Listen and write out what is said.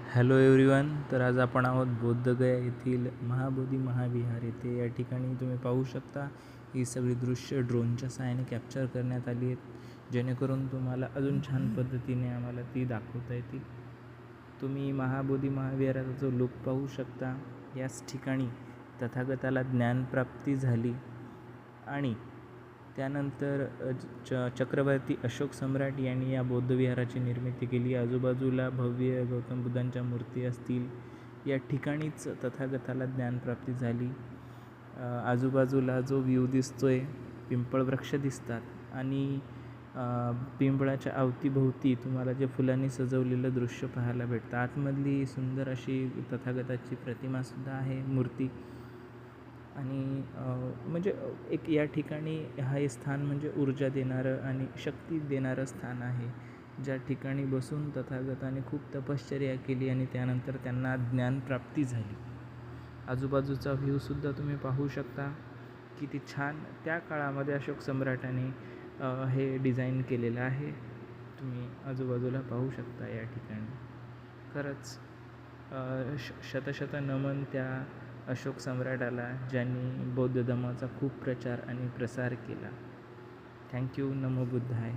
Hello everyone. तर आज आपण आहोत बोधगया येथील महाबोधी महाविहार येथे. या ठिकाणी तुम्ही पाहू शकता ही सगळी दृश्य ड्रोनच्या सहाय्याने कॅप्चर करण्यात आली आहेत, जेणेकरून तुम्हाला अजून छान पद्धतीने आम्हाला ती दाखवता येतील. तुम्ही महाबोधी महाविहाराचा जो लुक पाहू शकता. याच ठिकाणी तथागताला ज्ञानप्राप्ती झाली आणि त्यानंतर चक्रवर्ती अशोक सम्राट यांनी या बौद्धविहाराची निर्मिती केली. आजूबाजूला भव्य गौतम बुद्धांच्या मूर्ती असतील. या ठिकाणीच तथागताला ज्ञानप्राप्ती झाली. आजूबाजूला जो व्ह्यू दिसतोय, पिंपळ वृक्ष दिसतात आणि पिंपळाच्या अवतीभोवती तुम्हाला जे फुलांनी सजवलेलं दृश्य पाहायला भेटतं. आतमधली सुंदर अशी तथागताची प्रतिमासुद्धा आहे, मूर्ती. आणि म्हणजे एक या ठिकाणी हे स्थान म्हणजे ऊर्जा देणारं आणि शक्ती देणारं स्थान आहे, ज्या ठिकाणी बसून तथागताने खूप तपश्चर्या केली आणि त्यानंतर त्यांना ज्ञानप्राप्ती झाली. आजूबाजूचा व्ह्यूसुद्धा तुम्ही पाहू शकता. किती छान त्या काळामध्ये अशोक सम्राटाने हे डिझाईन केलेलं आहे. तुम्ही आजूबाजूला पाहू शकता या ठिकाणी. खरंच शतशत नमन त्या अशोक सम्राटाला, ज्यांनी बौद्ध धर्माचा खूप प्रचार आणि प्रसार केला. थँक्यू. नमो बुद्धाय.